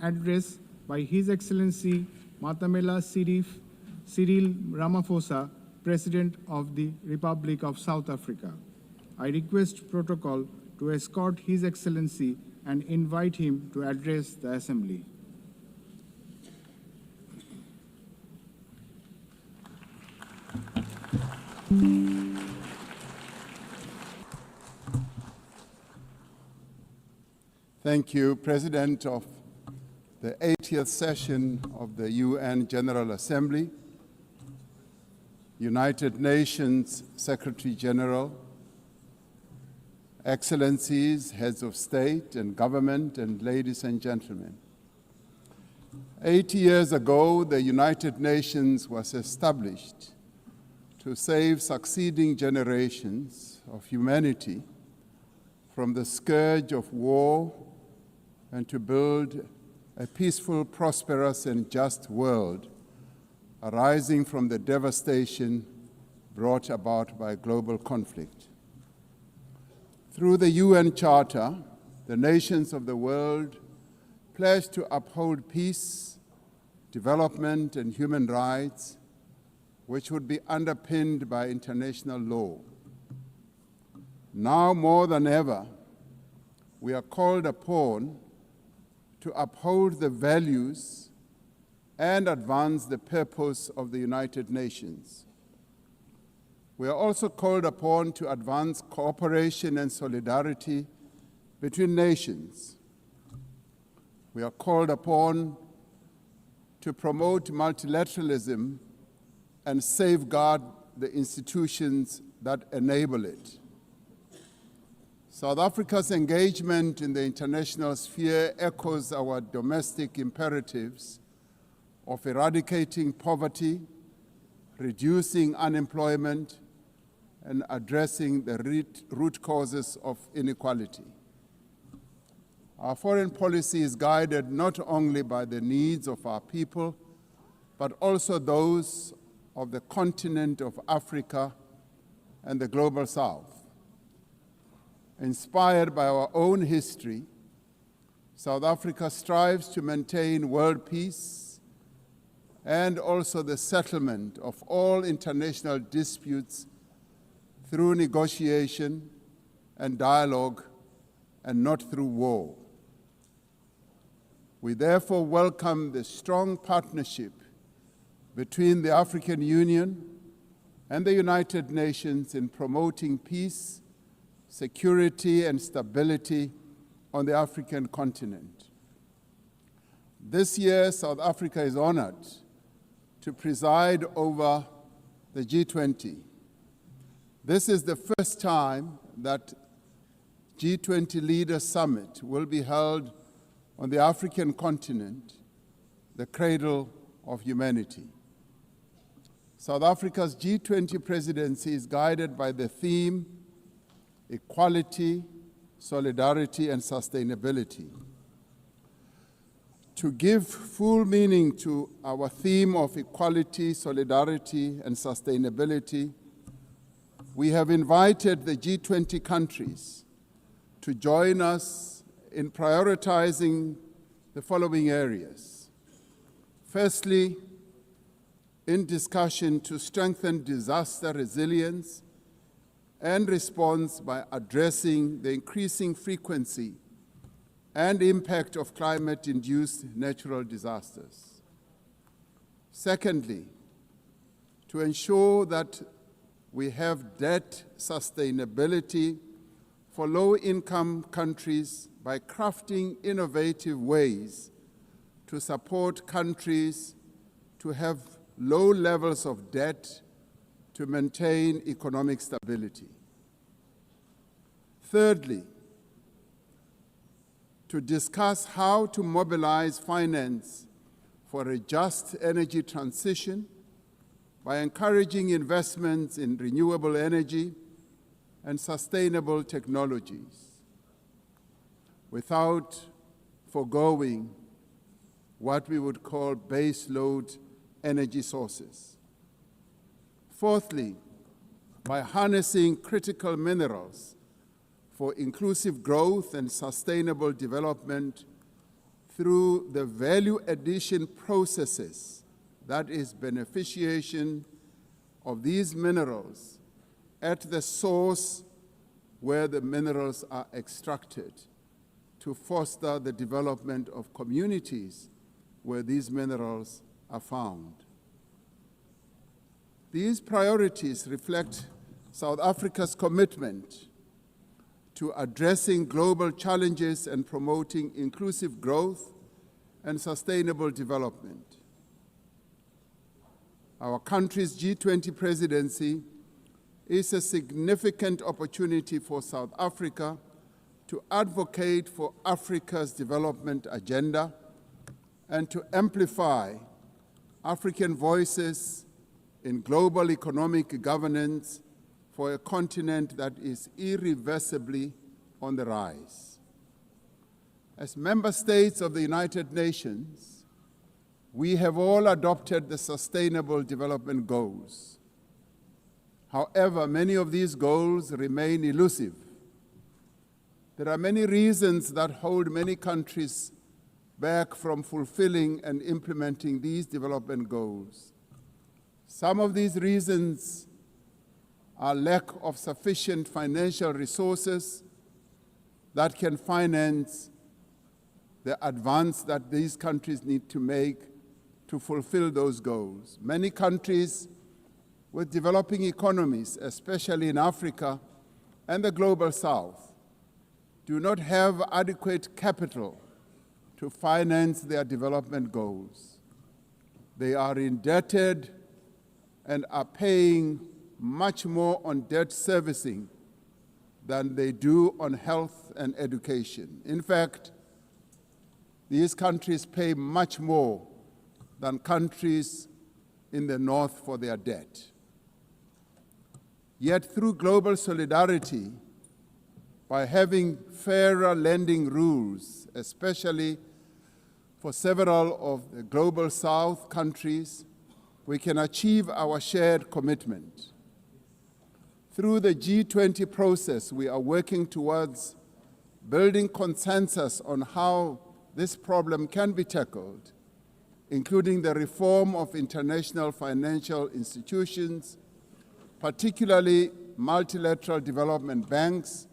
address by His Excellency Matamela Cyril Ramaphosa, President of the Republic of South Africa. I request protocol to escort His Excellency and invite him to address the Assembly. Thank you, President of the 80th session of the UN General Assembly, United Nations Secretary General, Excellencies, Heads of State and Government, and ladies and gentlemen. 80 years ago, the United Nations was established to save succeeding generations of humanity from the scourge of war and to build a peaceful, prosperous, and just world arising from the devastation brought about by global conflict. Through the UN Charter, the nations of the world pledged to uphold peace, development, and human rights, which would be underpinned by international law. Now more than ever, we are called upon to uphold the values and advance the purpose of the United Nations. We are also called upon to advance cooperation and solidarity between nations. We are called upon to promote multilateralism and safeguard the institutions that enable it. South Africa's engagement in the international sphere echoes our domestic imperatives of eradicating poverty, reducing unemployment, and addressing the root causes of inequality. Our foreign policy is guided not only by the needs of our people, but also those of the continent of Africa and the global South. Inspired by our own history, South Africa strives to maintain world peace and also the settlement of all international disputes through negotiation and dialogue and not through war. We therefore welcome the strong partnership between the African Union and the United Nations in promoting peace, security, and stability on the African continent. This year, South Africa is honored to preside over the G20. This is the first time that G20 Leaders Summit will be held on the African continent, the cradle of humanity. South Africa's G20 presidency is guided by the theme equality, solidarity, and sustainability. To give full meaning to our theme of equality, solidarity, and sustainability, we have invited the G20 countries to join us in prioritizing the following areas. Firstly, in discussion to strengthen disaster resilience and response by addressing the increasing frequency and impact of climate-induced natural disasters. Secondly, to ensure that we have debt sustainability for low-income countries by crafting innovative ways to support countries to have low levels of debt to maintain economic stability. Thirdly, to discuss how to mobilize finance for a just energy transition by encouraging investments in renewable energy and sustainable technologies without foregoing what we would call baseload energy sources. Fourthly, by harnessing critical minerals for inclusive growth and sustainable development through the value addition processes, that is, beneficiation of these minerals at the source where the minerals are extracted, to foster the development of communities where these minerals are found. These priorities reflect South Africa's commitment to addressing global challenges and promoting inclusive growth and sustainable development. Our country's G20 presidency is a significant opportunity for South Africa to advocate for Africa's development agenda and to amplify African voices in global economic governance for a continent that is irreversibly on the rise. As member states of the United Nations, we have all adopted the Sustainable Development Goals. However, many of these goals remain elusive. There are many reasons that hold many countries back from fulfilling and implementing these development goals. Some of these reasons are lack of sufficient financial resources that can finance the advance that these countries need to make to fulfill those goals. Many countries with developing economies, especially in Africa and the global South, do not have adequate capital to finance their development goals. They are indebted and are paying much more on debt servicing than they do on health and education. In fact, these countries pay much more than countries in the North for their debt. Yet through global solidarity, by having fairer lending rules, especially for several of the global South countries, we can achieve our shared commitment. Through the G20 process, we are working towards building consensus on how this problem can be tackled, including the reform of international financial institutions, particularly multilateral development banks,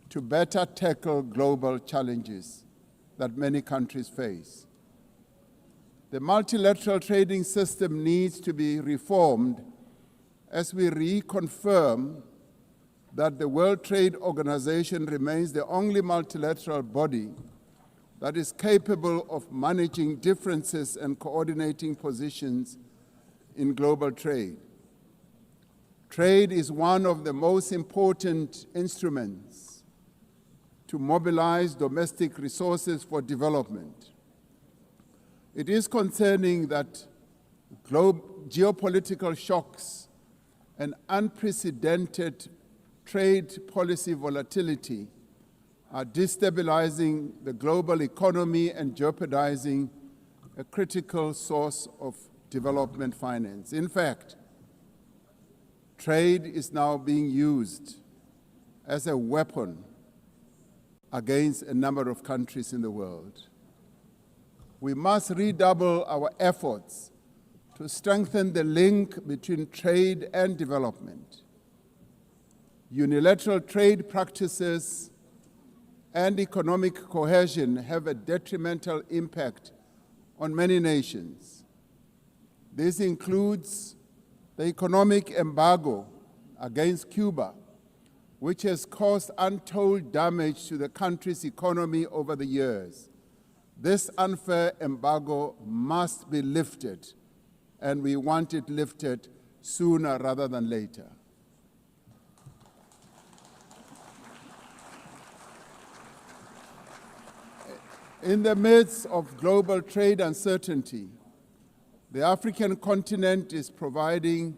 to better tackle global challenges that many countries face. The multilateral trading system needs to be reformed as we reconfirm that the World Trade Organization remains the only multilateral body that is capable of managing differences and coordinating positions in global trade. Trade is one of the most important instruments to mobilize domestic resources for development. It is concerning that geopolitical shocks and unprecedented trade policy volatility are destabilizing the global economy and jeopardizing a critical source of development finance. In fact, trade is now being used as a weapon against a number of countries in the world. We must redouble our efforts to strengthen the link between trade and development. Unilateral trade practices and economic cohesion have a detrimental impact on many nations. This includes the economic embargo against Cuba, which has caused untold damage to the country's economy over the years. This unfair embargo must be lifted, and we want it lifted sooner rather than later. In the midst of global trade uncertainty, the African continent is providing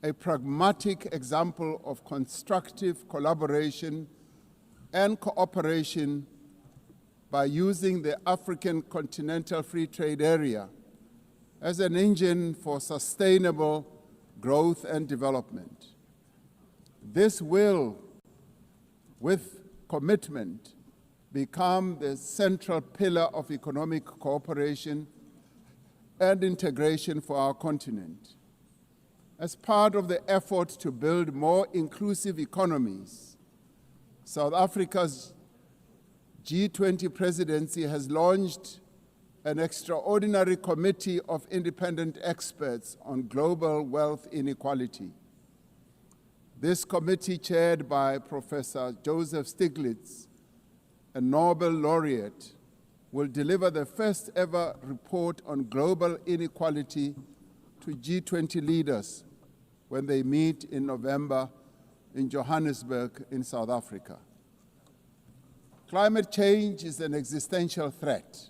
a pragmatic example of constructive collaboration and cooperation by using the African Continental Free Trade Area as an engine for sustainable growth and development. This will, with commitment, become the central pillar of economic cooperation and integration for our continent. As part of the effort to build more inclusive economies, South Africa's G20 presidency has launched an extraordinary committee of independent experts on global wealth inequality. This committee, chaired by Professor Joseph Stiglitz, a Nobel laureate, will deliver the first ever report on global inequality to G20 leaders when they meet in November in Johannesburg in South Africa. Climate change is an existential threat.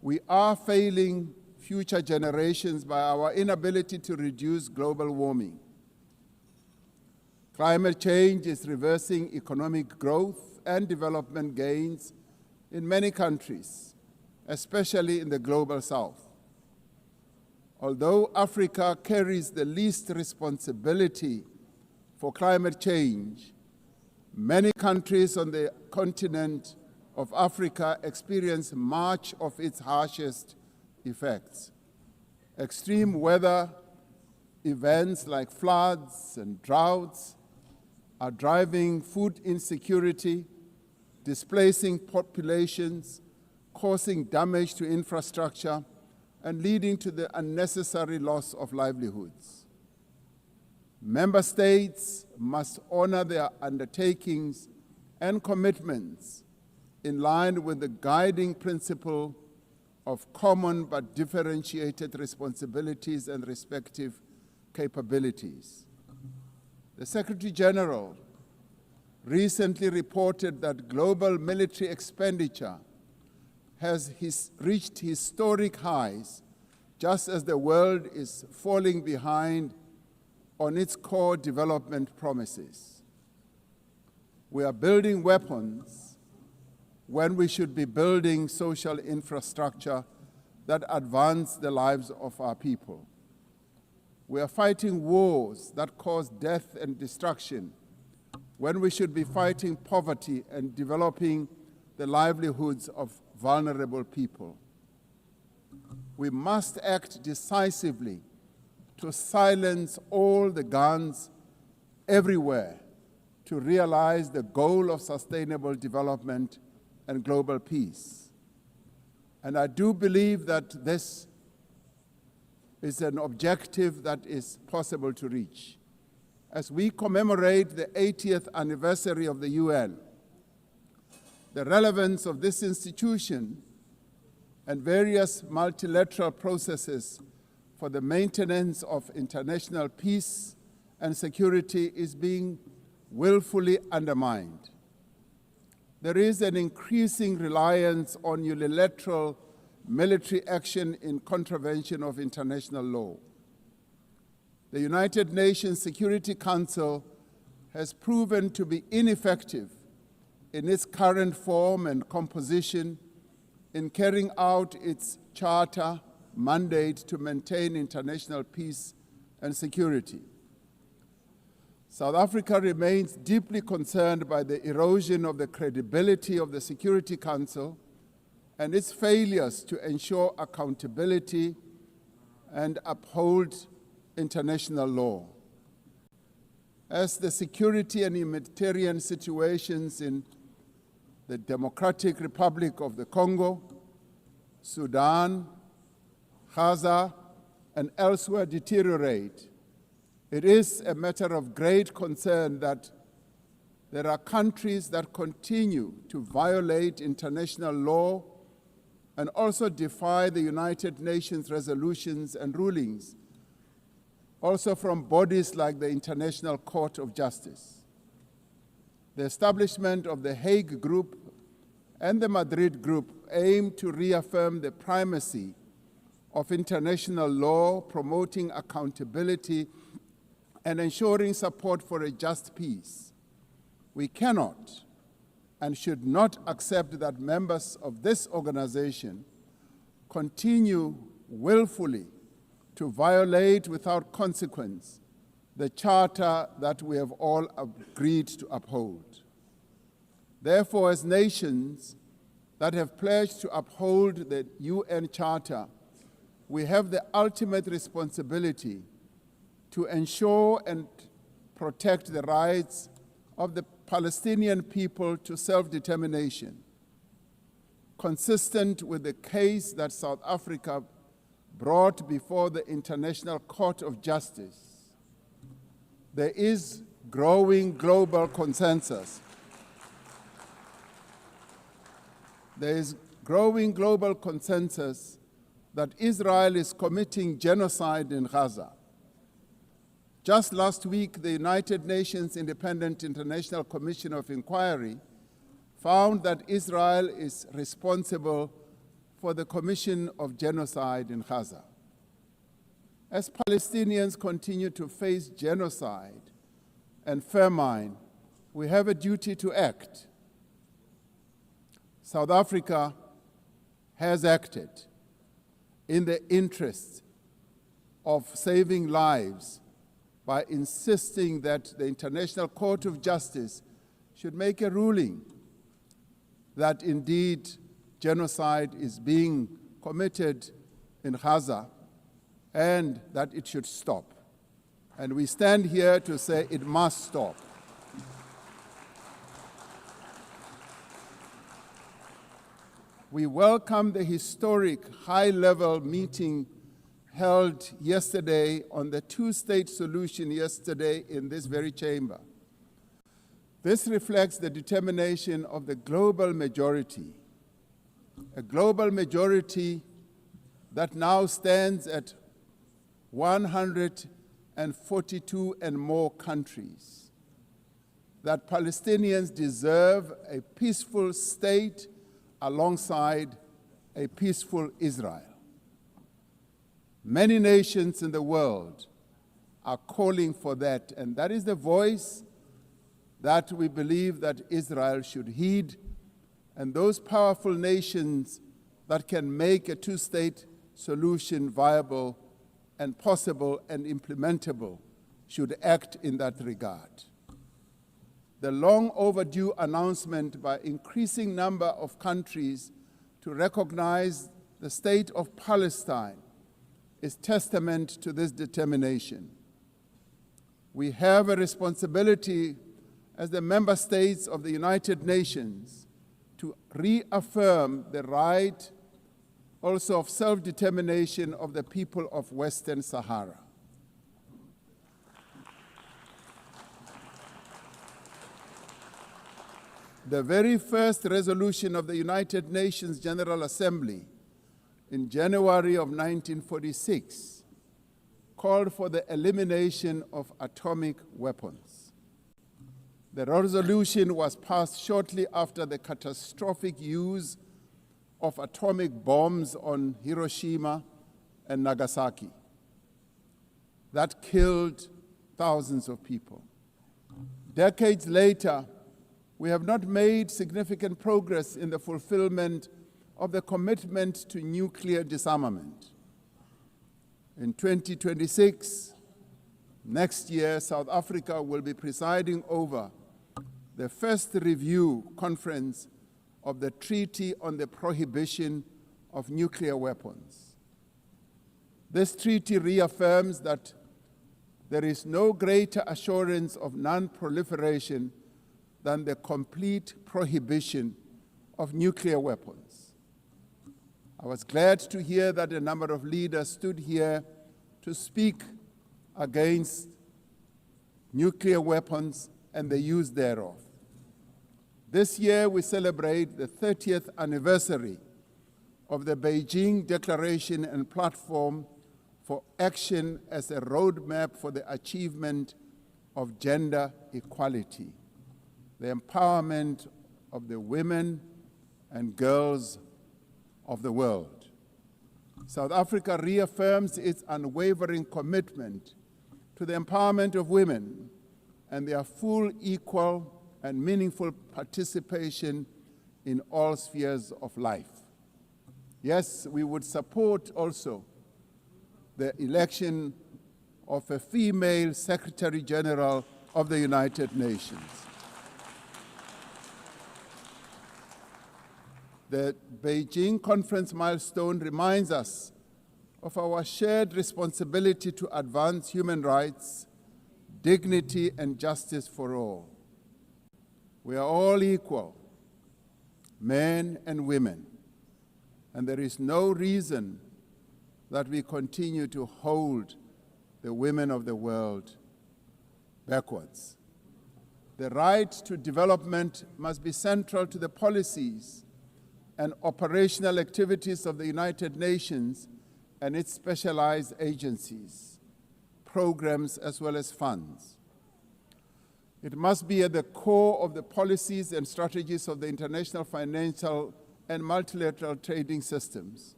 We are failing future generations by our inability to reduce global warming. Climate change is reversing economic growth and development gains in many countries, especially in the global south. Although Africa carries the least responsibility for climate change, many countries on the continent of Africa experience much of its harshest effects. Extreme weather events like floods and droughts are driving food insecurity, displacing populations, causing damage to infrastructure, and leading to the unnecessary loss of livelihoods. Member states must honor their undertakings and commitments in line with the guiding principle of common but differentiated responsibilities and respective capabilities. The Secretary General recently reported that global military expenditure has reached historic highs, just as the world is falling behind on its core development promises. We are building weapons when we should be building social infrastructure that advance the lives of our people. We are fighting wars that cause death and destruction when we should be fighting poverty and developing the livelihoods of vulnerable people. We must act decisively to silence all the guns everywhere to realize the goal of sustainable development and global peace. And I do believe that this is an objective that is possible to reach. As we commemorate the 80th anniversary of the UN, the relevance of this institution and various multilateral processes for the maintenance of international peace and security is being willfully undermined. There is an increasing reliance on unilateral military action in contravention of international law. The United Nations Security Council has proven to be ineffective in its current form and composition in carrying out its charter mandate to maintain international peace and security. South Africa remains deeply concerned by the erosion of the credibility of the Security Council and its failures to ensure accountability and uphold international law. As the security and humanitarian situations in the Democratic Republic of the Congo, Sudan, Gaza, and elsewhere deteriorate, it is a matter of great concern that there are countries that continue to violate international law and also defy the United Nations resolutions and rulings, also from bodies like the International Court of Justice. The establishment of the Hague Group and the Madrid Group aim to reaffirm the primacy of international law, promoting accountability and ensuring support for a just peace. We cannot and should not accept that members of this organization continue willfully to violate without consequence the charter that we have all agreed to uphold. Therefore, as nations that have pledged to uphold the UN Charter, we have the ultimate responsibility to ensure and protect the rights of the Palestinian people to self-determination, consistent with the case that South Africa brought before the International Court of Justice. There is growing global consensus. There is growing global consensus that Israel is committing genocide in Gaza. Just last week, the United Nations Independent International Commission of Inquiry found that Israel is responsible for the commission of genocide in Gaza. As Palestinians continue to face genocide and famine, we have a duty to act. South Africa has acted in the interest of saving lives by insisting that the International Court of Justice should make a ruling that indeed genocide is being committed in Gaza and that it should stop. And we stand here to say it must stop. We welcome the historic high-level meeting held yesterday on the two-state solution yesterday in this very chamber. This reflects the determination of the global majority, a global majority that now stands at 142 and more countries, that Palestinians deserve a peaceful state alongside a peaceful Israel. Many nations in the world are calling for that, and that is the voice that we believe that Israel should heed, and those powerful nations that can make a two-state solution viable and possible and implementable should act in that regard. The long overdue announcement by increasing number of countries to recognize the state of Palestine is testament to this determination. We have a responsibility as the member states of the United Nations to reaffirm the right also of self-determination of the people of Western Sahara. The very first resolution of the United Nations General Assembly in January of 1946 called for the elimination of atomic weapons. The resolution was passed shortly after the catastrophic use of atomic bombs on Hiroshima and Nagasaki that killed thousands of people. Decades later, we have not made significant progress in the fulfillment of the commitment to nuclear disarmament. In 2026, next year, South Africa will be presiding over the first review conference of the Treaty on the Prohibition of Nuclear Weapons. This treaty reaffirms that there is no greater assurance of non-proliferation than the complete prohibition of nuclear weapons. I was glad to hear that a number of leaders stood here to speak against nuclear weapons and the use thereof. This year we celebrate the 30th anniversary of the Beijing Declaration and Platform for Action as a roadmap for the achievement of gender equality, the empowerment of the women and girls of the world. South Africa reaffirms its unwavering commitment to the empowerment of women and their full, equal, and meaningful participation in all spheres of life. Yes, we would support also the election of a female Secretary General of the United Nations. The Beijing conference milestone reminds us of our shared responsibility to advance human rights, dignity, and justice for all. We are all equal, men and women, and there is no reason that we continue to hold the women of the world backwards. The right to development must be central to the policies and operational activities of the United Nations and its specialized agencies, programs, as well as funds. It must be at the core of the policies and strategies of the international financial and multilateral trading systems.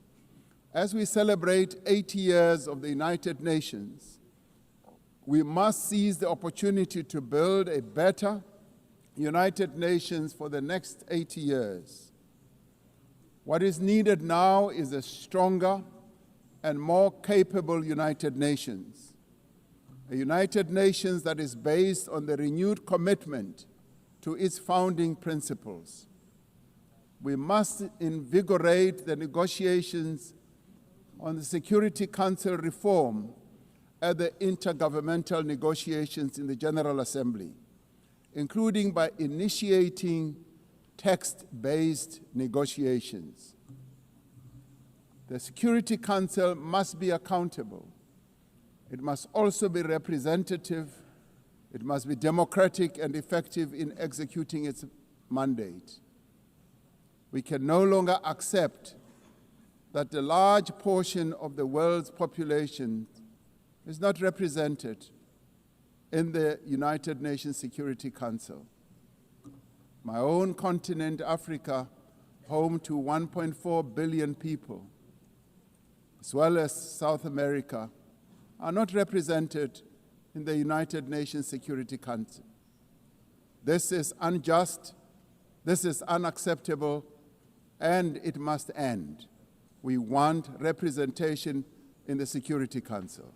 As we celebrate 80 years of the United Nations, we must seize the opportunity to build a better United Nations for the next 80 years. What is needed now is a stronger and more capable United Nations, a United Nations that is based on the renewed commitment to its founding principles. We must invigorate the negotiations on the Security Council reform at the intergovernmental negotiations in the General Assembly, including by initiating text-based negotiations. The Security Council must be accountable. It must also be representative. It must be democratic and effective in executing its mandate. We can no longer accept that a large portion of the world's population is not represented in the United Nations Security Council. My own continent, Africa, home to 1.4 billion people, as well as South America, are not represented in the United Nations Security Council. This is unjust, this is unacceptable, and it must end. We want representation in the Security Council.